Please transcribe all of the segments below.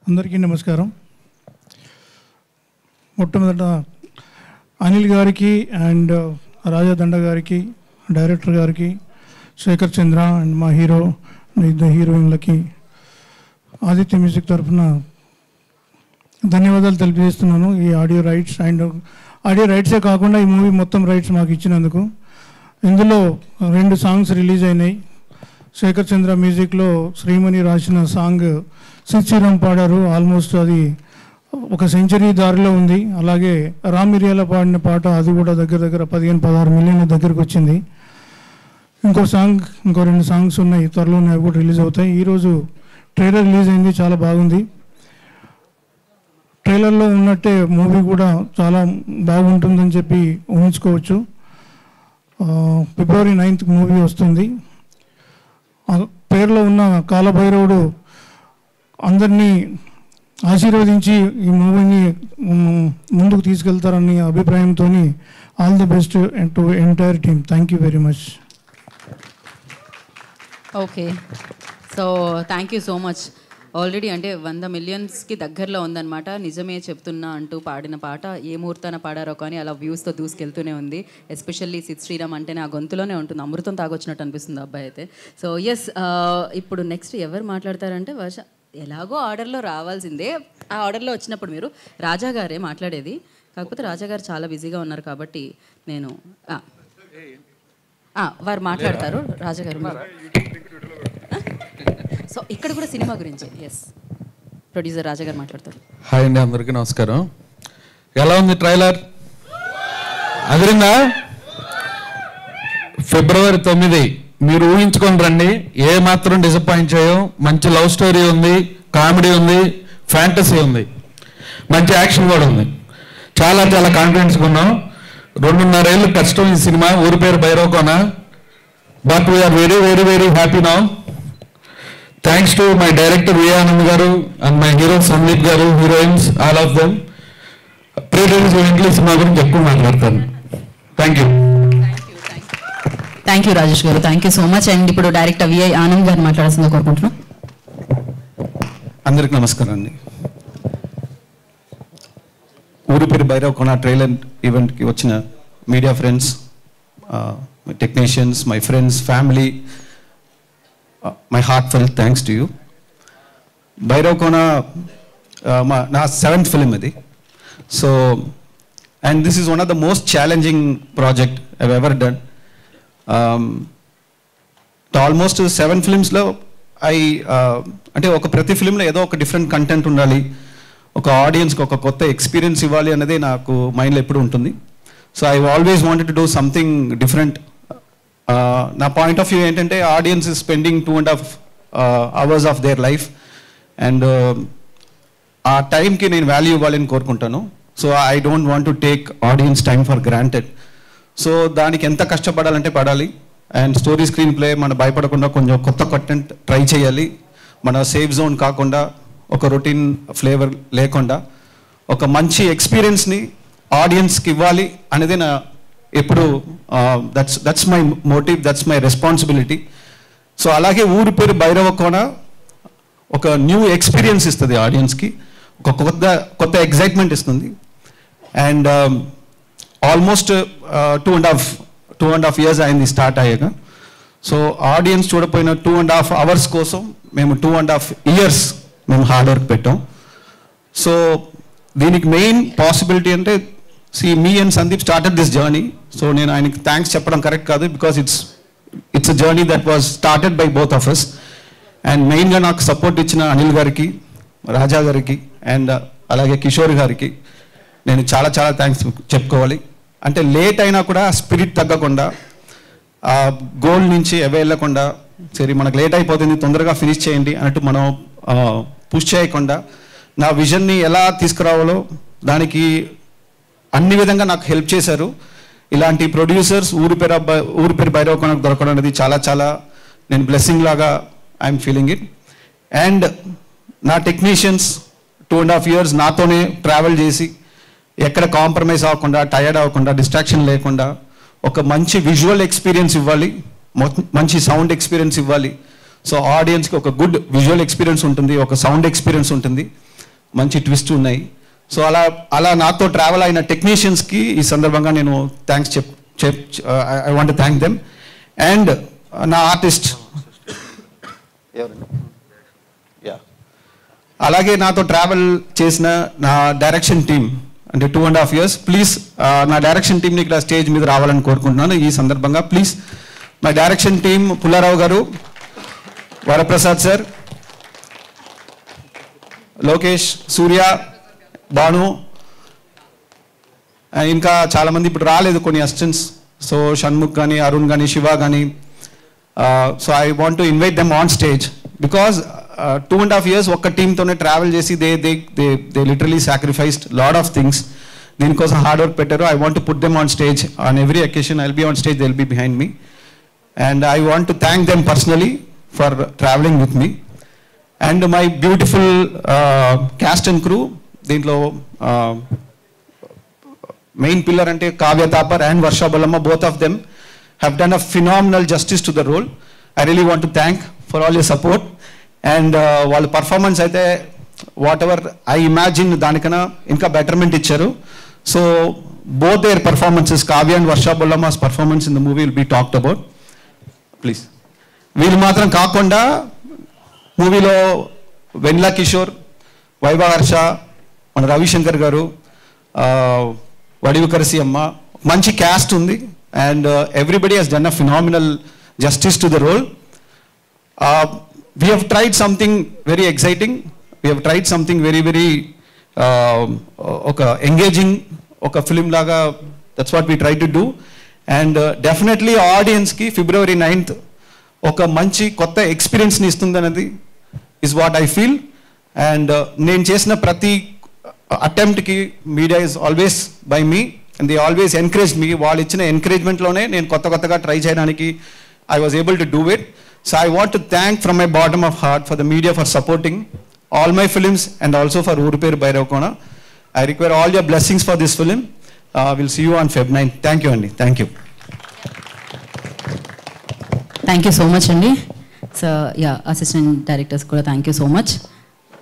అందరికీ నమస్కారం. మొట్టమొదట అనిల్ గారికి అండ్ రాజా దండ గారికి, డైరెక్టర్ గారికి, శేఖర్ చంద్ర అండ్ మా హీరో, ఇద్దరు హీరోయిన్లకి ఆదిత్య మ్యూజిక్ తరఫున ధన్యవాదాలు తెలియజేస్తున్నాను. ఈ ఆడియో రైట్సే కాకుండా ఈ మూవీ మొత్తం రైట్స్ మాకు ఇచ్చినందుకు. ఇందులో 2 సాంగ్స్ రిలీజ్ అయినాయి. శేఖర్ చంద్ర మ్యూజిక్లో శ్రీమణి రాసిన సాంగ్ శ్రీరామ్ పాడారు. ఆల్మోస్ట్ అది ఒక సెంచరీ దారిలో ఉంది. అలాగే రామ్ మిరియాల పాడిన పాట అది కూడా దగ్గర 15-16 మిలియన్ల దగ్గరకు వచ్చింది. ఇంకో 2 సాంగ్స్ ఉన్నాయి, త్వరలోనే అవి కూడా రిలీజ్ అవుతాయి. ఈరోజు ట్రైలర్ రిలీజ్ అయింది, చాలా బాగుంది. ట్రైలర్లో ఉన్నట్టే మూవీ కూడా చాలా బాగుంటుందని చెప్పి ఊహించుకోవచ్చు. February 9th మూవీ వస్తుంది. పేరులో ఉన్న కాలభైరవుడు అందరినీ ఆశీర్వదించి ఈ మూవీని ముందుకు తీసుకెళ్తారని అభిప్రాయంతో all the best to entire team. Thank you very much. Okay, so thank you so much. Already అంటే 100 మిలియన్స్కి దగ్గరలో ఉందన్నమాట. నిజమే చెప్తున్నా అంటూ పాడిన పాట ఏ ముహూర్తాన పాడారో కానీ అలా వ్యూస్తో దూసుకెళ్తూనే ఉంది. ఎస్పెషల్లీ సిద్ శ్రీరామ్ అంటేనే ఆ గొంతులోనే ఉంటుంది, అమృతం తాగొచ్చినట్టు అనిపిస్తుంది అబ్బాయి అయితే. సో ఎస్, ఇప్పుడు నెక్స్ట్ ఎవరు మాట్లాడతారంటే వర్ష ఎలాగో ఆర్డర్లో రావాల్సిందే. ఆ ఆర్డర్లో వచ్చినప్పుడు మీరు రాజా గారే మాట్లాడేది, కాకపోతే రాజా గారు చాలా బిజీగా ఉన్నారు కాబట్టి నేను వారు మాట్లాడతారు. రాజా గారు సో ఇక్కడ కూడా సినిమా గురించి ఎస్ ప్రొడ్యూసర్ రాజా గారు మాట్లాడతారు. హాయ్ అండి, అందరికీ నమస్కారం. ఎలా ఉంది ట్రైలర్? అదిరిందా? February 9 మీరు ఊహించుకొని రండి, ఏ మాత్రం డిసప్పాయింట్ చేయం. మంచి లవ్ స్టోరీ ఉంది, కామెడీ ఉంది, ఫ్యాంటసీ ఉంది, మంచి యాక్షన్ కూడా ఉంది. చాలా చాలా కాన్ఫిడెన్స్గా ఉన్నాం. 2.5 ఏళ్ళు కష్టం ఈ సినిమా, ఊరి పేరు Bhairavakona. But we are very very very happy now. Thanks to my director విఆనంద్ గారు అండ్ మై హీరో సందీప్ గారు, heroines all of them. Pre release ఈవెంట్లో సినిమా గురించి ఎక్కువ మాట్లాడతాను. Thank you. Thank you Rajesh గారు, thank you so much. And ఇప్పుడు డైరెక్టర్ విఐ ఆనంద్ గారు మాట్లాడాల్సిందిగా కోరుకుంటున్నాం. అందరికి నమస్కారం అండి. ఊరి పేరు భైరవకోన ట్రైలర్ ఈవెంట్కి వచ్చిన media friends, technicians, my friends, family, my heartfelt thanks to you. Bhairavakona నా 7th ఫిలిం ఇది. So and this is one of the most challenging project I ever done. Almost 7 ఫిలిమ్స్లో అంటే ప్రతి ఫిలింలో ఏదో ఒక డిఫరెంట్ కంటెంట్ ఉండాలి, ఒక ఆడియన్స్కి ఒక కొత్త ఎక్స్పీరియన్స్ ఇవ్వాలి అనేది నాకు మైండ్లో ఎప్పుడు ఉంటుంది. So I always wanted to do something different. నా పాయింట్ ఆఫ్ వ్యూ ఏంటంటే audience is spending 2.5 hours of their life and ఆ టైంకి నేను వాల్యూ ఇవ్వాలని కోరుకుంటాను. So I don't want to take audience time for granted. So దానికి ఎంత కష్టపడాలంటే పడాలి. అండ్ స్టోరీ స్క్రీన్ ప్లే మనం భయపడకుండా కొంచెం కొత్త కంటెంట్ ట్రై చేయాలి. మన సేఫ్ జోన్ కాకుండా, ఒక రొటీన్ ఫ్లేవర్ లేకుండా ఒక మంచి ఎక్స్పీరియన్స్ని ఆడియన్స్కి ఇవ్వాలి అనేది నా ఎప్పుడు that's my motive, that's my responsibility. So అలాగే ఊరి పేరు భైరవకోన ఒక న్యూ ఎక్స్పీరియన్స్ ఇస్తుంది ఆడియన్స్కి, ఒక కొత్త ఎగ్జైట్మెంట్ ఇస్తుంది. అండ్ ఆల్మోస్ట్ 2.5 years అయింది స్టార్ట్ అయ్యాక. సో ఆడియన్స్ చూడపోయిన 2.5 hours కోసం మేము 2.5 years మేము హార్డ్ వర్క్ పెట్టాం. సో దీనికి మెయిన్ పాసిబిలిటీ అంటే me and Sandeep started this journey. So నేను ఆయనకి థ్యాంక్స్ చెప్పడం కరెక్ట్ కాదు, because it's a journey that was started by both of us. And మెయిన్గా నాకు సపోర్ట్ ఇచ్చిన అనిల్ గారికి, రాజా గారికి అండ్ అలాగే కిషోర్ గారికి నేను చాలా చాలా థ్యాంక్స్ చెప్పుకోవాలి. అంటే లేట్ అయినా కూడా స్పిరిట్ తగ్గకుండా, ఆ గోల్ నుంచి వెళ్ళకుండా, సరే మనకు లేట్ అయిపోతుంది తొందరగా ఫినిష్ చేయండి అన్నట్టు మనం పుష్ చేయకుండా నా విజన్ని ఎలా తీసుకురావాలో దానికి అన్ని విధంగా నాకు హెల్ప్ చేశారు. ఇలాంటి ప్రొడ్యూసర్స్ ఊరి పేరు భైరవకోనకు దొరకడం అనేది చాలా చాలా నేను బ్లెస్సింగ్ లాగా ఐఎమ్ ఫీలింగ్ ఇట్. అండ్ నా టెక్నీషియన్స్ 2.5 years నాతోనే ట్రావెల్ చేసి ఎక్కడ కాంప్రమైజ్ అవ్వకుండా, టయర్డ్ అవ్వకుండా, డిస్ట్రాక్షన్ లేకుండా ఒక మంచి విజువల్ ఎక్స్పీరియన్స్ ఇవ్వాలి, మంచి సౌండ్ ఎక్స్పీరియన్స్ ఇవ్వాలి. సో ఆడియన్స్కి ఒక గుడ్ విజువల్ ఎక్స్పీరియన్స్ ఉంటుంది, ఒక సౌండ్ ఎక్స్పీరియన్స్ ఉంటుంది. మంచి ట్విస్ట్ ఉన్నాయి. సో అలా నాతో ట్రావెల్ అయిన టెక్నీషియన్స్కి ఈ సందర్భంగా నేను thanks I want thank them. And నా ఆర్టిస్ట్ అలాగే నాతో ట్రావెల్ చేసిన నా డైరెక్షన్ టీమ్ అంటే 2.5 years, ప్లీజ్ నా డైరెక్షన్ టీంని ఇక్కడ స్టేజ్ మీద రావాలని కోరుకుంటున్నాను ఈ సందర్భంగా. Please my direction team, Pullarao గారు, వరప్రసాద్ సార్, లోకేష్, సూర్య, భాను, ఇంకా చాలామంది ఇప్పుడు రాలేదు కొన్ని అసిస్టెంట్స్. సో షణ్ముఖ్ కానీ, అరుణ్ కానీ, శివ కానీ. So I want to invite them on stage because 2.5 years ఒక్క టీంతోనే ట్రావెల్ చేసి they literally sacrificed lot of things. దీనికోసం హార్డ్ వర్క్ పెట్టారు. I want to put them on stage on every occasion. I'll be on stage, they will be behind me. And I want to thank them personally for travelling with me. And my beautiful cast and crew, దీంట్లో main pillar అంటే Kavya Thapar and Varsha Bollamma, both of them have done a phenomenal justice to the role. I really want to thank for all your support. And వాళ్ళ performance అయితే whatever I imagine దానికన్నా ఇంకా betterment ఇచ్చారు. So both their performances, Kavya and Varsha Bollamma's performance in the movie will be talked about. Please. వీళ్ళు మాత్రం కాకుండా మూవీలో వెన్నెల కిషోర్, వైభవ హర్ష, మన రవిశంకర్ గారు, వడివుకరసి అమ్మ, మంచి క్యాస్ట్ ఉంది. And everybody he's done a phenomenal justice to the role. We have tried something very exciting, we have tried something very very ఒక ఎంగేజింగ్ ఒక ఫిలిం లాగా. That's what we try to do. And definitely ఆడియన్స్కి February 9th ఒక మంచి కొత్త ఎక్స్పీరియన్స్ని ఇస్తుంది అనేది is what I feel. And నేను చేసిన ప్రతి అటెంప్ట్కి media is always by me and they always encourage me. వాళ్ళు ఇచ్చిన ఎంకరేజ్మెంట్లోనే నేను కొత్తగా ట్రై చేయడానికి I was able to do it. So I want to thank from my bottom of heart for the media for supporting all my films and also for ఊరు పేరు Bhairavakona. I require all your blessings for this film. Will see you on Feb 9. Thank you అండి. Thank you. Thank you so much అండి. So yeah, assistant directors కూడా thank you so much.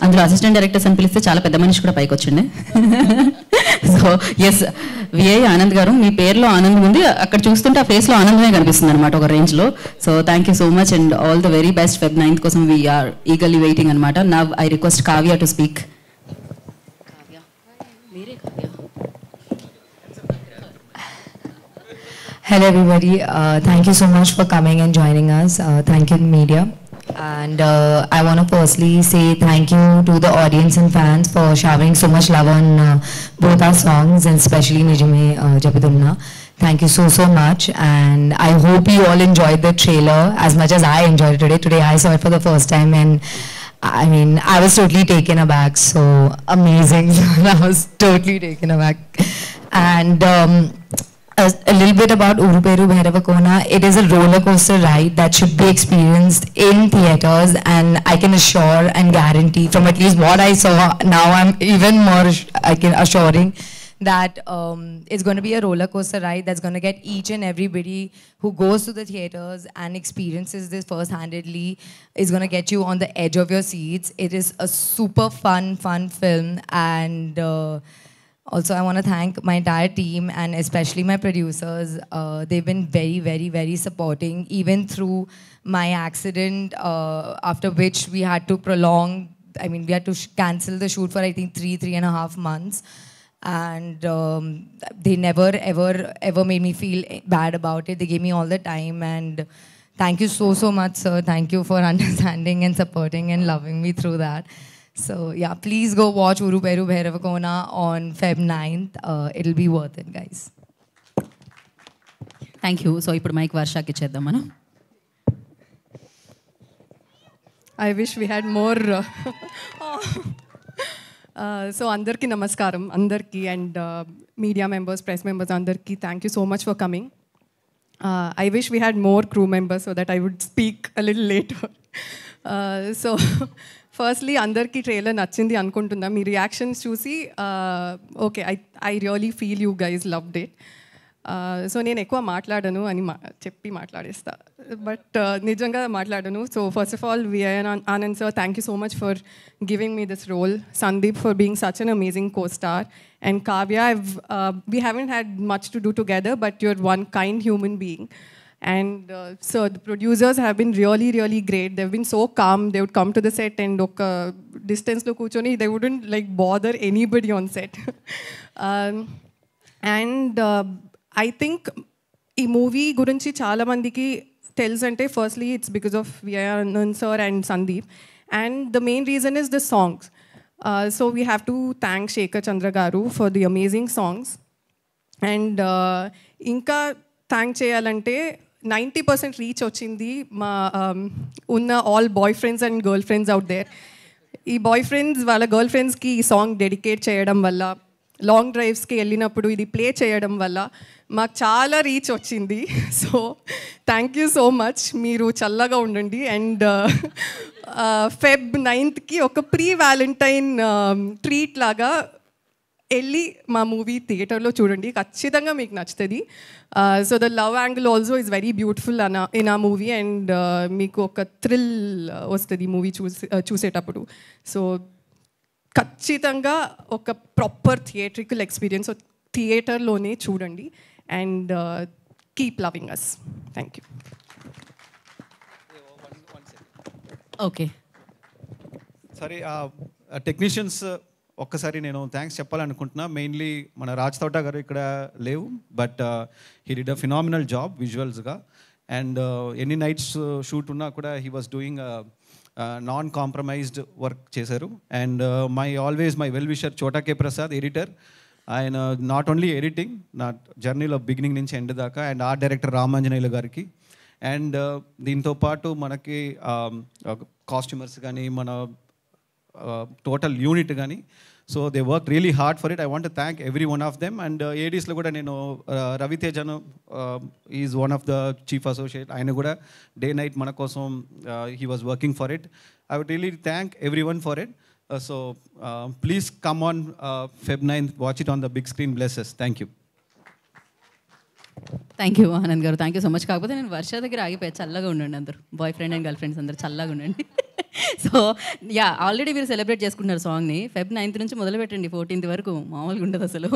అందులో assistant directors అని పిలిస్తే చాలా పెద్ద మనిషి కూడా పైకి వచ్చిండే. సో ఎస్, విఐ ఆనంద్ గారు, మీ పేరులో ఆనందం ఉంది, అక్కడ చూస్తుంటే ఆ ఫేస్లో ఆనందమే కనిపిస్తుంది అనమాట ఒక రేంజ్లో. So thank you so much and all the very best. Feb 9 కోసం వీఆర్ ఈగర్లీ వెయిటింగ్ అనమాట. Now I request Kavya to speak. Hello everybody, thank you so much for coming and joining us. Thank you media. And I want to firstly say thank you to the audience and fans for showering so much love on both our songs and especially Nijame Japidumna. Thank you so much, and I hope you all enjoyed the trailer as much as I enjoyed it today. Today I saw it for the first time and I mean I was totally taken aback. So amazing. I was totally taken aback. And a little bit about Uru Peru Bhairavakona. It is a roller coaster ride that should be experienced in theaters, and I can assure and guarantee from at least what I saw, now I'm even more assuring that it's going to be a roller coaster ride that's going to get each and everybody who goes to the theaters and experiences this first-handedly is going to get you on the edge of your seats. It is a super fun film, and also, I want to thank my entire team and especially my producers. They've been very, very, very supporting, even through my accident, after which we had to prolong, I mean, we had to cancel the shoot for, I think, 3.5 months. And they never, ever made me feel bad about it. They gave me all the time. And thank you so much, sir. Thank you for understanding and supporting and loving me through that. So yeah, please go watch Uru Peru Bhairavakona on Feb 9th. It'll be worth it, guys. Thank you. So ఇప్పుడు mic వర్షాకి ఇచ్చేద్దాం మనం. I wish we had more. So andarki namaskaram, andarki and media members, press members, andarki, thank you so much for coming. I wish we had more crew members so that I would speak a little later. So firstly అందరికీ trailer నచ్చింది అనుకుంటున్నా. మీ reactions చూసి okay, I really feel you guys loved it. So నేను ఎక్కువ మాట్లాడను అని చెప్పి మాట్లాడేస్తా, but నిజంగా మాట్లాడను. So first of all Anand sir, thank you so much for giving me this role. Sandeep for being such an amazing co-star, and Kavya, we haven't had much to do together, but you're one kind human being. And so the producers have been really, really great. They've been so calm. They would come to the set and distance lo kuchoni, they wouldn't like bother anybody on set. And I think ఈ movie గురించి చాలా మందికి తెలుసు అంటే firstly it's because of Anand sir and Sandeep, and the main reason is the songs. So we have to thank Shekhar Chandra garu for the amazing songs, and ఇంకా thank చేయాలంటే 90% reach వచ్చింది మా ఉన్న all boyfriends and girlfriends out there. ఈ boyfriends వాళ్ళ girl ఫ్రెండ్స్కి ఈ song dedicate చేయడం వల్ల, లాంగ్ డ్రైవ్స్కి వెళ్ళినప్పుడు ఇది ప్లే చేయడం వల్ల మాకు చాలా రీచ్ వచ్చింది. So thank you so much. మీరు చల్లగా ఉండండి. అండ్ Feb 9th ఒక ప్రీ వ్యాలంటైన్ ట్రీట్ లాగా వెళ్ళి మా మూవీ థియేటర్లో చూడండి, ఖచ్చితంగా మీకు నచ్చుతుంది. So the love angle also is very beautiful in ఆ మూవీ, అండ్ మీకు ఒక థ్రిల్ వస్తుంది మూవీ చూసేటప్పుడు. సో ఖచ్చితంగా ఒక ప్రాపర్ థియేట్రికల్ ఎక్స్పీరియన్స్ థియేటర్లోనే చూడండి, and keep loving us. Thank you. Okay, సరే, టెక్నీషియన్స్ ఒక్కసారి నేను థ్యాంక్స్ చెప్పాలనుకుంటున్నా. మెయిన్లీ మన రాజ్ తోట గారు ఇక్కడ లేవు, but he did a phenomenal job విజువల్స్గా. అండ్ ఎన్ని నైట్స్ షూట్ ఉన్నా కూడా he was doing non compromised work చేశారు. And my well wisher Chota K Prasad, editor. ఆయన నాట్ ఓన్లీ ఎడిటింగ్ నా జర్నీలో బిగినింగ్ నుంచి ఎండ్ దాకా, అండ్ ఆర్ట్ డైరెక్టర్ రామాంజనేయులు గారికి, అండ్ దీంతో పాటు మనకి కాస్ట్యూమర్స్ కానీ మన టోటల్ యూనిట్ కానీ, so they work really hard for it. I want to thank every one of them. And ఏడీస్లో కూడా నేను రవితేజను, is one of the chief associate, ఆయన కూడా డే నైట్ మన కోసం he was working for it. I would really thank every one for it. So please come on Feb 9th, watch it on the big screen. Blesses. Thank you. Thank you Anand గారు, thank you so much. కాకపోతే నేను వర్ష దగ్గర ఆగిపోయా. చల్లగా ఉండండి అందరూ, boy friend and girl friends అందరూ చల్లగా ఉండండి. సో యా, ఆల్రెడీ మీరు సెలబ్రేట్ చేసుకుంటున్నారు సాంగ్ని. Feb 9th నుంచి మొదలు పెట్టండి, 14th వరకు మామూలుగా ఉండదు అసలు.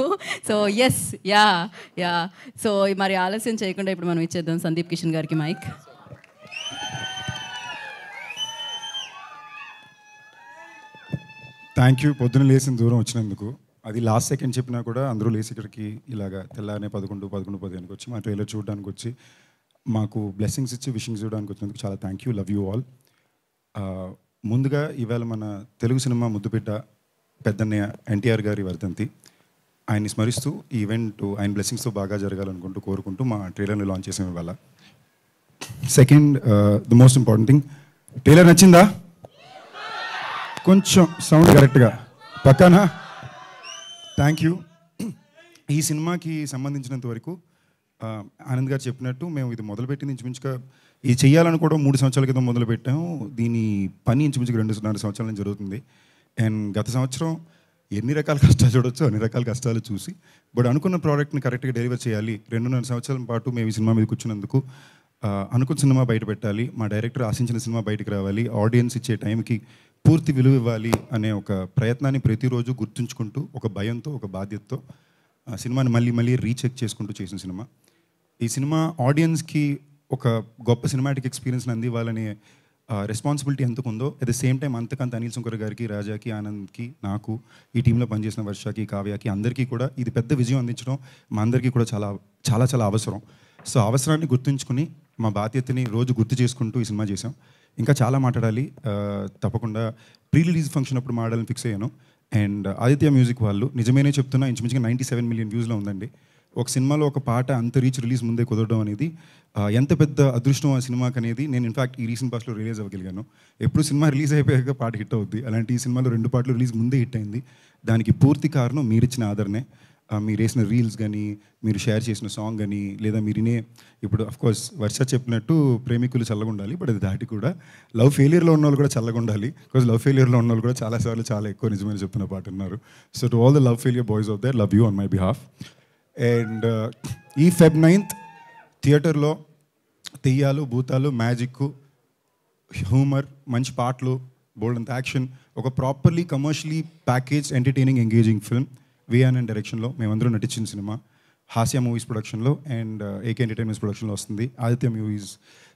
So yes, yeah. సో మరి ఆలస్యం చేయకుండా ఇప్పుడు మనం ఇచ్చేద్దాం సందీప్ కిషన్ గారికి మైక్. Thank you. పొద్దున లేసిన దూరం వచ్చినందుకు. అది లాస్ట్ సెకండ్ చెప్పినా కూడా అందరూ లేచి ఇక్కడికి ఇలాగా తెల్లారనే 11:15 వచ్చి మా ట్రైలర్ చూడడానికి వచ్చి మాకు బ్లెస్సింగ్స్ ఇచ్చి విషింగ్స్ ఇవ్వడానికి వచ్చినందుకు చాలా thank you. Love you all. ముందుగా ఇవాళ మన తెలుగు సినిమా ముద్దుబిడ్డ పెద్దన్నయ్య ఎన్టీఆర్ గారి వర్ధంతి. ఆయన్ని స్మరిస్తూ ఈ ఈవెంట్ ఆయన బ్లెస్సింగ్స్తో బాగా జరగాలనుకుంటూ కోరుకుంటూ మా ట్రైలర్ని లాంచ్ చేసాం ఇవాళ. Second, the most important thing, trailer నచ్చిందా? కొంచెం సౌండ్ కరెక్ట్గా పక్కనా? Thank you. ఈ సినిమాకి సంబంధించినంత వరకు ఆనంద్ గారు చెప్పినట్టు మేము ఇది మొదలుపెట్టింది ఇంచుమించుగా ఇది చేయాలనుకోవడం 3 సంవత్సరాల క్రితం మొదలుపెట్టాము. దీని పని ఇంచుమించుగా 2.5 సంవత్సరాల నుంచి జరుగుతుంది. అండ్ గత సంవత్సరం ఎన్ని రకాల కష్టాలు చూడొచ్చు, అన్ని రకాల కష్టాలు చూసి బట్ అనుకున్న ప్రోడక్ట్ని కరెక్ట్గా డెలివర్ చేయాలి. 2.5 సంవత్సరాల పాటు మేము ఈ సినిమా మీద కూర్చున్నందుకు అనుకున్న సినిమా బయట పెట్టాలి, మా డైరెక్టర్ ఆశించిన సినిమా బయటకు రావాలి, ఆడియన్స్ ఇచ్చే టైంకి పూర్తి విలువ ఇవ్వాలి అనే ఒక ప్రయత్నాన్ని ప్రతిరోజు గుర్తుంచుకుంటూ ఒక భయంతో ఒక బాధ్యతతో సినిమాని మళ్ళీ రీచెక్ చేసుకుంటూ చేసిన సినిమా. ఈ సినిమా ఆడియన్స్కి ఒక గొప్ప సినిమాటిక్ ఎక్స్పీరియన్స్ని అందివ్వాలనే రెస్పాన్సిబిలిటీ ఎంతకు ఉందో అట్ ద సేమ్ టైం అంతకంత అనిల్ శంకర్ గారికి, రాజాకి, ఆనంద్కి, నాకు, ఈ టీంలో పనిచేసిన వర్షకి, కావ్యకి అందరికీ కూడా ఇది పెద్ద విజయం అందించడం మా అందరికీ కూడా చాలా అవసరం. సో అవసరాన్ని గుర్తుంచుకుని మా బాధ్యతని రోజు గుర్తు చేసుకుంటూ ఈ సినిమా చేసాం. ఇంకా చాలా మాట్లాడాలి, తప్పకుండా ప్రీ రిలీజ్ ఫంక్షన్ అప్పుడు మాట్లాడాలని ఫిక్స్ అయ్యాను. అండ్ ఆదిత్య మ్యూజిక్ వాళ్ళు నిజమేనే చెప్తున్నా, ఇంచుమించుగా 97 మిలియన్ వ్యూస్లో ఉందండి. ఒక సినిమాలో ఒక పాట అంత రీచ్ రిలీజ్ ముందే కుదరడం అనేది ఎంత పెద్ద అదృష్టం ఆ సినిమాకి అనేది నేను ఇన్ఫాక్ట్ ఈ రీసెంట్ పాస్ట్లో రిలీజ్ అవ్వగలిగాను. ఎప్పుడు సినిమా రిలీజ్ అయిపోయాక పాట హిట్ అవుద్ది, అలాంటి ఈ సినిమాలో 2 పాటలు రిలీజ్ ముందే హిట్ అయింది. దానికి పూర్తి కారణం మీరిచ్చిన ఆదరణే. మీరు వేసిన రీల్స్ కానీ, మీరు షేర్ చేసిన సాంగ్ కానీ, లేదా మీరినే ఇప్పుడు అఫ్కోర్స్ వర్ష చెప్పినట్టు ప్రేమికులు చల్లగా ఉండాలి, బట్ అది దాటి కూడా లవ్ ఫెయిలియర్లో ఉన్న వాళ్ళు కూడా చల్లగా ఉండాలి. బికాజ్ లవ్ ఫెయిలియర్లో ఉన్న వాళ్ళు కూడా చాలాసార్లు చాలా ఎక్కువ నిజమైన చెప్తున్న పాట ఉన్నారు. So to all the love failure boys of their, love you on my behalf. And ఈ Feb 9th థియేటర్లో తెయ్యాలు భూతాలు మ్యాజిక్ హ్యూమర్ మంచి పాటలు బోల్డంత యాక్షన్ ఒక properly commercially package entertaining engaging film విఆనంద్ డైరెక్షన్లో మేమందరం నటించిన సినిమా హాస్య మూవీస్ ప్రొడక్షన్లో అండ్ ఏకే ఎంటర్టైన్మెంట్స్ ప్రొడక్షన్లో వస్తుంది. Aditya movies,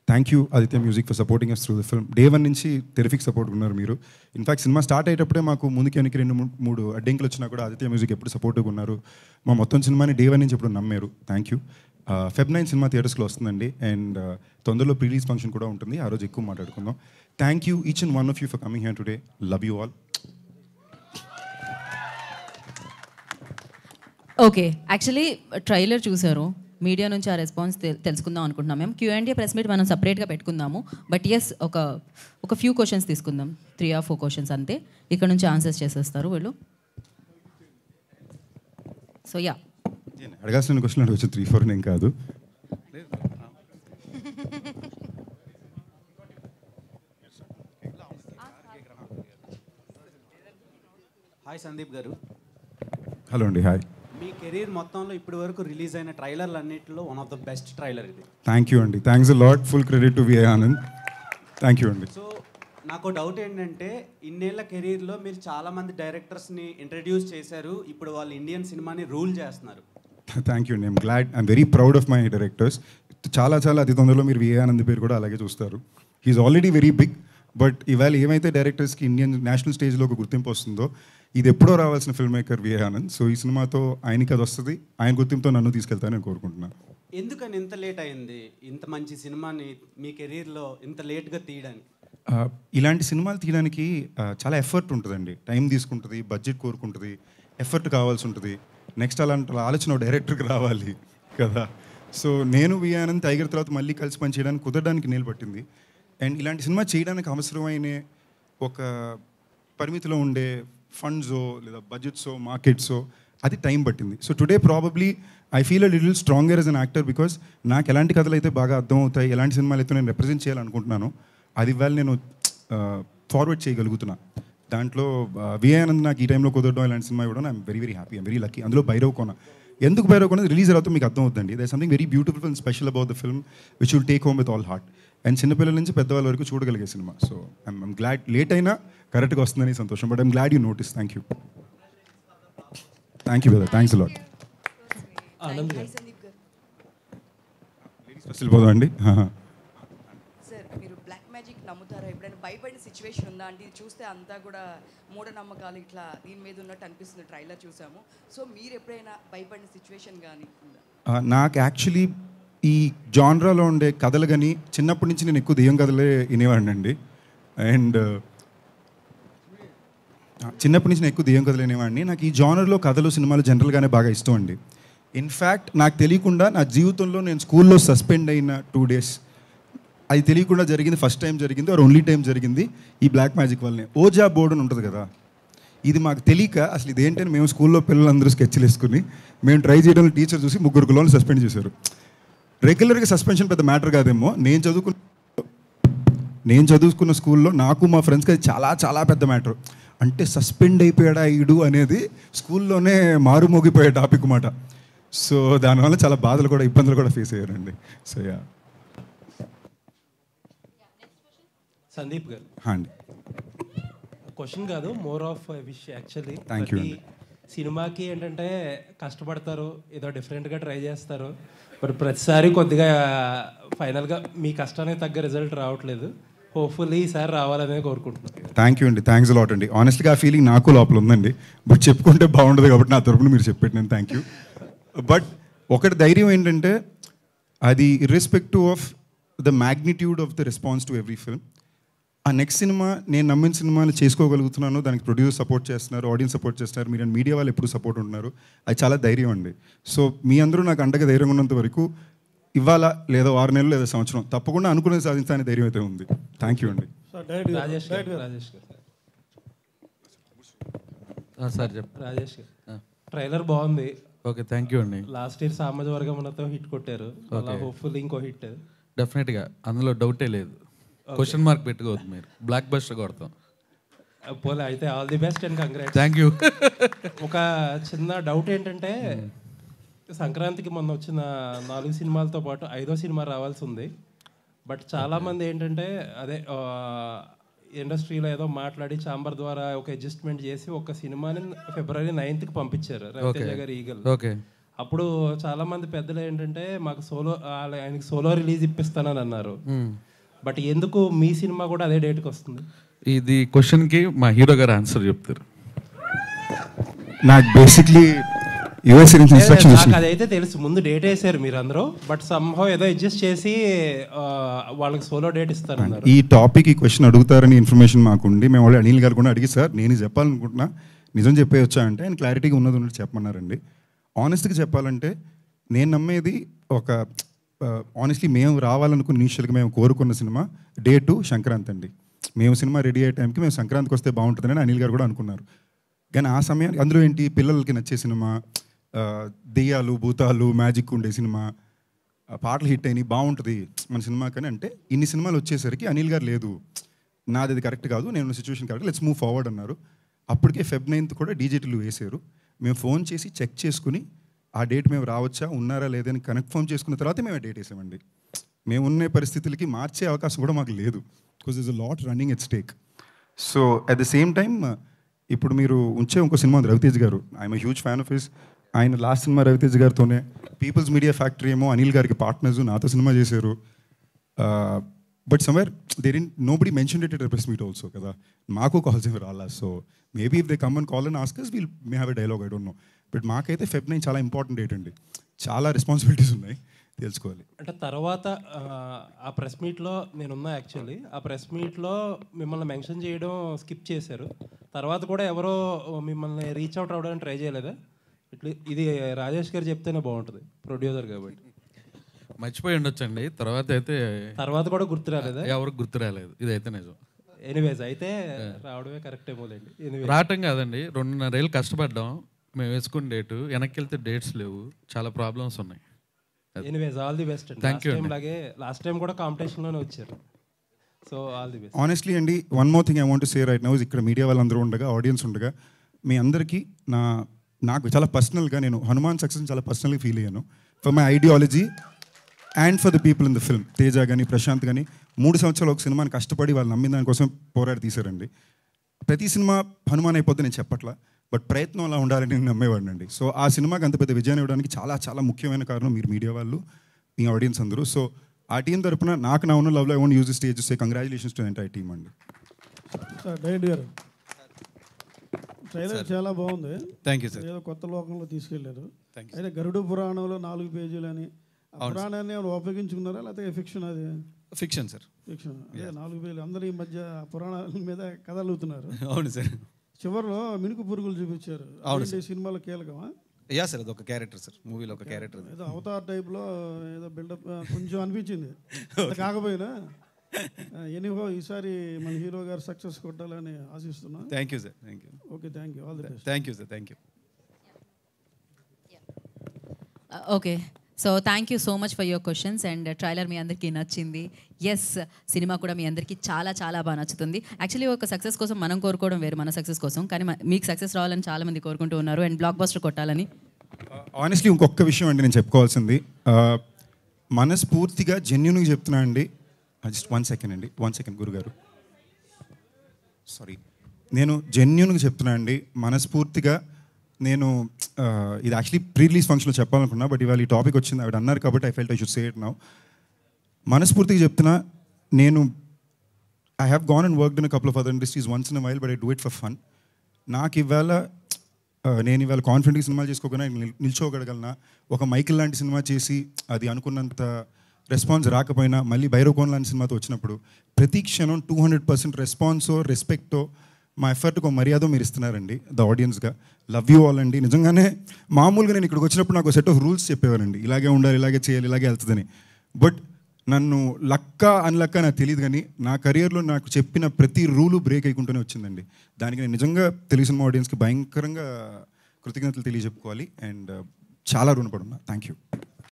thank you Aditya music for supporting us through the film. Day 1 నుంచి టెరిఫిక్ సపోర్ట్ ఉన్నారు మీరు. ఇన్ఫాక్ట్ సినిమా స్టార్ట్ అయ్యేటప్పుడే మాకు ముందుకి వెనక్కి 2-3 అడ్డంకులు వచ్చినా కూడా ఆదిత్య మ్యూజిక్ ఎప్పుడు సపోర్టివ్గా ఉన్నారు. మా మొత్తం సినిమాని డే 1 నుంచి ఎప్పుడు నమ్మారు. Thank you. Feb 9 సినిమా థియేటర్స్లో వస్తుందండి అండ్ తొందరలో ప్రీ రిలీజ్ ఫంక్షన్ కూడా ఉంటుంది. ఆ రోజు ఎక్కువ మాట్లాడుకుందాం. Thank you each and one of you for coming here today. Love you all. Okay, actually trailer చూసారు, మీడియా నుంచి ఆ రెస్పాన్స్ తెలుసుకుందాం అనుకుంటున్నాం. మేము Q&A ప్రెస్ మీట్ మనం సపరేట్గా పెట్టుకుందాము. బట్ ఎస్, ఒక ఫ్యూ క్వశ్చన్స్ తీసుకుందాం, 3 or 4 క్వశ్చన్స్ అంతే. ఇక్కడ నుంచి ఆన్సర్స్ చేసేస్తారు వీళ్ళు. సో యా, అడగాల్సిన క్వశ్చన్ అడగచ్చు, 3-4 నేను కాదు. హాయ్ సందీప్ గారు. హలో అండి. హాయ్. మీ కెరీర్ మొత్తంలో ఇప్పటి వరకు రిలీజ్ అయిన ట్రైలర్లు అన్నింటిలో one of the best trailer ఇది. థ్యాంక్ యూ అండి. Thanks a lot. Full credit to V I Anand. Thank you అండి. సో నాకు డౌట్ ఏంటంటే, ఇన్నేళ్ల కెరీర్లో మీరు చాలామంది డైరెక్టర్స్ని ఇంట్రడ్యూస్ చేశారు, ఇప్పుడు వాళ్ళు ఇండియన్ సినిమాని రూల్ చేస్తున్నారు. థ్యాంక్ యూ అండి. I'm glad, I'm very proud of my directors. చాలా అతి తొందరలో మీరు విఐ ఆనంద్ పేరు కూడా అలాగే చూస్తారు. He's already very big. But ఇవాళ ఏమైతే డైరెక్టర్స్కి ఇండియన్ నేషనల్ స్టేజ్లో ఒక గుర్తింపు వస్తుందో, ఇది ఎప్పుడో రావాల్సిన filmmaker V I Anand. So ఈ సినిమాతో ఆయనకి అది వస్తుంది, ఆయన గుర్తింపుతో నన్ను తీసుకెళ్తానని నేను కోరుకుంటున్నాను. ఎందుకని ఇంత లేట్ అయింది ఇంత మంచి సినిమాని మీ కెరీర్లో ఇంత లేట్గా తీయడానికి? ఇలాంటి సినిమాలు తీయడానికి చాలా ఎఫర్ట్ ఉంటుందండి. టైం తీసుకుంటుంది, బడ్జెట్ కోరుకుంటుంది, ఎఫర్ట్ కావాల్సి ఉంటుంది. నెక్స్ట్ అలాంటి ఆలోచన డైరెక్టర్కి రావాలి కదా. సో నేను విఐ ఆనంద్ టైగర్ తర్వాత మళ్ళీ కలిసి పని చేయడానికి కుదరడానికి నీళ్ళు పట్టింది. అండ్ ఇలాంటి సినిమా చేయడానికి అవసరమైన ఒక పరిమితిలో ఉండే ఫండ్సో లేదా బడ్జెట్సో మార్కెట్సో అది టైం పట్టింది. So today probably I feel a little stronger as an actor because నాకు ఎలాంటి కథలు అయితే బాగా అర్థం అవుతాయి, ఎలాంటి సినిమాలు అయితే నేను రిప్రజెంట్ చేయాలనుకుంటున్నాను, అది ఇవాళ నేను ఫార్వర్డ్ చేయగలుగుతున్నా. దాంట్లో విఐ ఆనంద్ నాకు ఈ టైంలో కుదరడం, ఇలాంటి సినిమా ఇవ్వడం I'm very very happy, I'm very lucky. అందులో భైరవ్ కోన ఎందుకు భైరవ్ కోన రిలీజ్ అవుతా మీకు అర్థం అవుతుందండి. There something very beautiful and special about the film which will take home with all heart. And చిన్నపిల్లల నుంచి పెద్దవాళ్ళ వరకు చూడగలిగే సినిమా. సో ఐఎమ్ గ్లాడ్, లేట్ అయినా కరెక్ట్గా వస్తుందని సంతోషం. But I'm glad you notice. Thank you. Thank you brother. Thanks a lot. First పోదాం అండి. సార్, మీరు బ్లాక్ మ్యాజిక్ నమ్ముతారా? ఎప్పుడైనా భయపడిన సిచ్యువేషన్ ఉందా అంటే? ఇది చూస్తే అంతా కూడా మూఢనమ్మకాలు ఇట్లా దీని మీద ఉన్నట్టు అనిపిస్తుంది, ట్రైలర్ చూసాము. సో మీరు ఎప్పుడైనా భయపడిన సిచ్యువేషన్ కానీ ఉందా? నాకు యాక్చువల్లీ ఈ జాన్రాలో ఉండే కథలు కానీ చిన్నప్పటి నుంచి నేను ఎక్కువ దెయ్యం కథలే వినేవాడిని అండి. అండ్ చిన్నప్పటి నుంచి నేను ఎక్కువ దెయ్యం కథలు వినేవాడిని. నాకు ఈ జానర్లో కథలు సినిమాలు జనరల్గానే బాగా ఇష్టం అండి. ఇన్ఫ్యాక్ట్ నాకు తెలియకుండా నా జీవితంలో నేను స్కూల్లో సస్పెండ్ అయిన 2 days అది తెలియకుండా జరిగింది. ఫస్ట్ టైం జరిగింది, ఆర్ ఓన్లీ టైం జరిగింది ఈ బ్లాక్ మ్యాజిక్ వల్లనే. ఓజా బోర్డు అని ఉంటుంది కదా, ఇది మాకు తెలియక అసలు ఇదేంటని మేము స్కూల్లో పిల్లలందరూ స్కెచ్లు వేసుకుని మేము ట్రై చేయడంలో టీచర్ చూసి 3 పిల్లలు సస్పెండ్ చేశారు. రెగ్యులర్గా సస్పెన్షన్ పెద్ద మ్యాటర్ కాదేమో, నేను చదువుకున్న స్కూల్లో నాకు మా ఫ్రెండ్స్కి అది చాలా చాలా పెద్ద మ్యాటర్. అంటే సస్పెండ్ అయిపోయాడా ఈడు అనేది స్కూల్లోనే మారుమోగిపోయే టాపిక్ మాట. సో దానివల్ల చాలా బాధలు కూడా ఇబ్బందులు కూడా ఫేస్ అయ్యారండి. So yeah. సందీప్ గారు అండి, క్వశ్చన్ కాదు, more of wish actually. Thank you అండి. సినిమాకి ఏంటంటే కష్టపడతారు, ఏదో డిఫరెంట్గా ట్రై చేస్తారు, బట్ ప్రతిసారి కొద్దిగా ఫైనల్గా మీ కష్టానికి తగ్గ రిజల్ట్ రావట్లేదు. హోప్ఫుల్లీ ఈసారి రావాలనే కోరుకుంటున్నాను. థ్యాంక్ యూ అండి. థ్యాంక్స్ అలాట్ అండి. ఆనెస్ట్గా ఆ ఫీలింగ్ నాకు లోపల ఉందండి, బట్ చెప్పుకుంటే బాగుండదు కాబట్టి నా తరపున మీరు చెప్పేది నేను థ్యాంక్ యూ. బట్ ఒకటి ధైర్యం ఏంటంటే, అది irrespective of the magnitude of the response to every film, ఆ నెక్స్ట్ సినిమా నేను నమ్మిన సినిమాలు చేసుకోగలుగుతున్నాను, దానికి ప్రొడ్యూసర్ సపోర్ట్ చేస్తున్నారు, ఆడియన్స్ సపోర్ట్ చేస్తున్నారు, మీరు మీడియా వాళ్ళు ఎప్పుడు సపోర్ట్ ఉంటున్నారు, అది చాలా ధైర్యం అండి. సో మీ అందరూ నాకు అండగా ధైర్యం ఉన్నంత వరకు ఇవాళ లేదా 6 నెలలు లేదా సంవత్సరం తప్పకుండా అనుకునే సాధించాలని ధైర్యం అయితే ఉంది. థ్యాంక్ యూ అండి. రాజేష్ గారు ట్రైలర్ బాగుంది. ఓకే, థ్యాంక్ యూ అండి. లాస్ట్ ఇయర్ సామాజిక వర్గంతో హిట్ కొట్టారు, అలా హోప్ఫుల్లీ ఇంకో హిట్. డెఫినెట్గా, అందులో డౌటే లేదు. క్వశ్చన్ మార్క్ పెట్టుకోవద్దు, మీరు బ్లాక్ బస్టర్ కొడతాం. పోలే అయితే all the best and congrats. Thank you. ఒక చిన్న డౌట్ ఏంటంటే, సంక్రాంతికి మొన్న వచ్చిన 4 సినిమాలతో పాటు 5వ సినిమా రావాల్సి ఉంది. బట్ చాలామంది ఏంటంటే అదే ఇండస్ట్రీలో ఏదో మాట్లాడి చాంబర్ ద్వారా ఒక అడ్జస్ట్మెంట్ చేసి ఒక సినిమాని February 9th పంపించారు, రవితేజ గారి ఈగల్. అప్పుడు చాలామంది పెద్దలు ఏంటంటే మాకు ఆయనకి సోలో రిలీజ్ ఇప్పిస్తానని అన్నారు. బట్ ఎందుకు మీ సినిమా కూడా అదే డేట్కి వస్తుంది? ఇది క్వశ్చన్కి మా హీరో గారు ఆన్సర్ చెప్తారు. నాకు బేసిక్లీ అదైతే తెలుసు, ముందు డేట్ వేసారు మీరు అందరూ, బట్ సంహౌ ఏదో అడ్జస్ట్ చేసి వాళ్ళకి సోలో డేట్ ఇస్తారన్నారు. ఈ టాపిక్ ఈ క్వశ్చన్ అడుగుతారని ఇన్ఫర్మేషన్ మాకుండి మేము వాళ్ళు అనిల్ గారు కూడా అడిగి సార్ నేను చెప్పాలనుకుంటున్నా, నిజం చెప్పేయొచ్చా అంటే ఆయన క్లారిటీగా ఉన్నది ఉన్నట్టు చెప్పమన్నారండి. ఆనెస్ట్గా చెప్పాలంటే నేను నమ్మేది ఒక ఆనెస్ట్లీ మేము రావాలనుకున్న ఇనిషియల్గా మేము కోరుకున్న సినిమా Day 2 సంక్రాంతి అండి. మేము సినిమా రెడీ అయ్యే టైంకి మేము సంక్రాంతికి వస్తే బాగుంటుందని అనిల్ గారు కూడా అనుకున్నారు. కానీ ఆ సమయానికి అందులో ఏంటి పిల్లలకి నచ్చే సినిమా, దెయ్యాలు భూతాలు మ్యాజిక్ ఉండే సినిమా, పాటలు హిట్ అయినాయి బాగుంటుంది మన సినిమా. కానీ అంటే ఇన్ని సినిమాలు వచ్చేసరికి అనిల్ గారు లేదు నాది అది కరెక్ట్ కాదు, నేను situation correct, let's move forward అన్నారు. అప్పటికే Feb 9th కూడా డీజేటీలు వేశారు. మేము ఫోన్ చేసి చెక్ చేసుకుని ఆ డేట్ మేము రావచ్చా ఉన్నారా లేదని కన్ఫర్మ్ చేసుకున్న తర్వాత మేము డేట్ వేసామండి. మేము ఉన్న పరిస్థితులకి మార్చే అవకాశం కూడా మాకు లేదు, because is a lot running at stake. So at the same time ఇప్పుడు మీరు ఉంచే ఇంకో సినిమా ఉంది రవితేజ్ గారు, I'm huge fan of his. ఆయన లాస్ట్ సినిమా రవితేజ్ గారితోనే, పీపుల్స్ మీడియా ఫ్యాక్టరీ ఏమో అనిల్ గారికి పార్ట్నర్స్ నాతో సినిమా చేశారు. But somewhere there in nobody mention it at press meet also కదా, మాకు కాల్స్ ఏమి రాలా. So maybe if they come and call and Oscars will may have a dialogue, I don't know. But మాకైతే Feb 9 చాలా important date అండి, చాలా responsibilities ఉన్నాయి తెలుసుకోవాలి. అంటే తర్వాత ఆ ప్రెస్ మీట్లో నేనున్నా, యాక్చువల్లీ ఆ ప్రెస్ మీట్లో మిమ్మల్ని మెన్షన్ చేయడం స్కిప్ చేశారు. తర్వాత కూడా ఎవరో మిమ్మల్ని రీచ్ అవుట్ అవ్వడానికి ట్రై చేయలేదా? ఇది రాజేష్ గారు చెప్తేనే బాగుంటుంది, ప్రొడ్యూసర్ కాబట్టి. మర్చిపోయి ఉండొచ్చండి, తర్వాత కూడా గుర్తు రాలేదా? ఎవరికి గుర్తు రాలేదు, ఇదైతే నిజం. ఎనీవేస్ అయితే రావడమే కరెక్ట్ ఏమోలేండి. రావటం కాదండి, 2.5 ఏళ్ళు కష్టపడ్డాం. మేము వేసుకున్న డేటు వెనక్కి వెళ్తే డేట్స్ లేవు, చాలా ప్రాబ్లమ్స్ ఉన్నాయి. Anyways all the best. Thank you. అలాగే లాస్ట్ టైం కూడా కాంపిటీషన్లోనే వచ్చారు, so all the best. Honestly అండి, one more thing I want to say right now, ఇక్కడ మీడియా వాళ్ళందరూ ఉండగా, ఆడియన్స్ ఉండగా, మీ అందరికీ నాకు చాలా పర్సనల్గా నేను హనుమాన్ సక్సెస్ చాలా పర్సనల్గా ఫీల్ అయ్యాను. For my ideology and for the people in the film. Teja కానీ ప్రశాంత్ కానీ 3 సంవత్సరాలు ఒక సినిమాని కష్టపడి వాళ్ళు నమ్మిన దానికోసం పోరాడి తీశారండి. ప్రతి సినిమా హనుమాన్ అయిపోతే నేను చెప్పట్లా, బట్ ప్రయత్నం అలా ఉండాలని నేను నమ్మేవాడిని అండి. సో ఆ సినిమాకి అంత పెద్ద విజయాన్ని ఇవ్వడానికి చాలా చాలా ముఖ్యమైన కారణం మీరు మీడియా వాళ్ళు, మీ ఆడియన్స్ అందరూ. సో ఆ టీం తరపున నాకు నా ఉన్న లవ్లో I want use the stage to say congratulations to entire team అండి. డైరెక్ట్ గారు ట్రైలర్ చాలా బాగుంది. Thank you sir. ఏదో కొత్త లోకంలో తీసుకెళ్లారు. అయితే గరుడ పురాణంలో 4 పేజీలు అని పురాణాన్ని ఏమైనా ఉపయోగించుకున్నారా లేకపోతే ఫిక్షన్? అది ఫిక్షన్ సార్, ఫిక్షన్. అదే 4 పేజీలు అందరూ ఈ మధ్య పురాణాల మీద కథలు అవుతున్నారు. అవును సార్. చివరిలో మినుకు పురుగులు చూపించారు. అవును సినిమాలో కీలకమా? యా సార్, అదొక క్యారెక్టర్ సార్, మూవీలో ఒక క్యారెక్టర్. ఏదో అవతార్ టైప్లో ఏదో బిల్డప్ కొంచెం అనిపించింది కాకపోయినా. ఎనీహో ఈసారి మన హీరో గారు సక్సెస్ కొట్టాలని ఆశిస్తున్నా. Thank you sir. Thank you. Okay, thank you. All the best. Thank you sir. Thank you. Okay, so thank you so much for your questions. And trailer మీ అందరికీ నచ్చింది. ఎస్, సినిమా కూడా మీ అందరికీ చాలా చాలా బాగా నచ్చుతుంది. యాక్చువల్లీ ఒక సక్సెస్ కోసం మనం కోరుకోవడం వేరు, మన సక్సెస్ కోసం. కానీ మీకు సక్సెస్ రావాలని చాలామంది కోరుకుంటూ ఉన్నారు అండ్ బ్లాక్ బస్టర్ కొట్టాలని. ఆనెస్ట్లీ ఇంకొక విషయం అండి నేను చెప్పుకోవాల్సింది, మనస్ఫూర్తిగా జెన్యూన్గా చెప్తున్నా అండి. జస్ట్ 1 సెకండ్ అండి, 1 సెకండ్ గురుగారు, సారీ. నేను జెన్యూన్గా చెప్తున్నా అండి, మనస్ఫూర్తిగా. నేను ఇది యాక్చువల్లీ ప్రీ రిలీజ్ ఫంక్షన్లో చెప్పాలనుకున్నా, బట్ ఇవాళ ఈ టాపిక్ వచ్చింది ఆవిడ అన్నారు కాబట్టి I felt I should say it now. మనస్ఫూర్తిగా చెప్తున్నా, నేను I have gone and worked in a couple of other industries once in a while, but I do it for fun. నాకు ఇవాళ నేను ఇవాళ కాన్ఫిడెంట్గా సినిమాలు చేసుకోకుండా నిల్చోగలగలనా, ఒక మైకిల్ లాంటి సినిమా చేసి అది అనుకున్నంత రెస్పాన్స్ రాకపోయినా మళ్ళీ భైరవకోన్ లాంటి సినిమాతో వచ్చినప్పుడు ప్రతి క్షణం 200% రెస్పాన్సో రెస్పెక్టో మా ఎఫర్ట్కి ఒక మర్యాద మీరు ఇస్తున్నారండి ద ఆడియన్స్గా. లవ్ యూ ఆల్ అండి. నిజంగానే మామూలుగా నేను ఇక్కడికి వచ్చినప్పుడు నాకు సెట్ ఆఫ్ రూల్స్ చెప్పేవారండి, ఇలాగే ఉండాలి, ఇలాగే చేయాలి, ఇలాగే వెళ్తుందని. బట్ నన్ను లక్క అన్లక్క నాకు తెలియదు, కానీ నా కెరియర్లో నాకు చెప్పిన ప్రతి రూలు బ్రేక్ అయ్యకుంటూనే వచ్చిందండి. దానికి నేను నిజంగా తెలుగు సినిమా ఆడియన్స్కి భయంకరంగా కృతజ్ఞతలు తెలియజెప్పుకోవాలి అండ్ చాలా రుణపడున్నా. Thank you.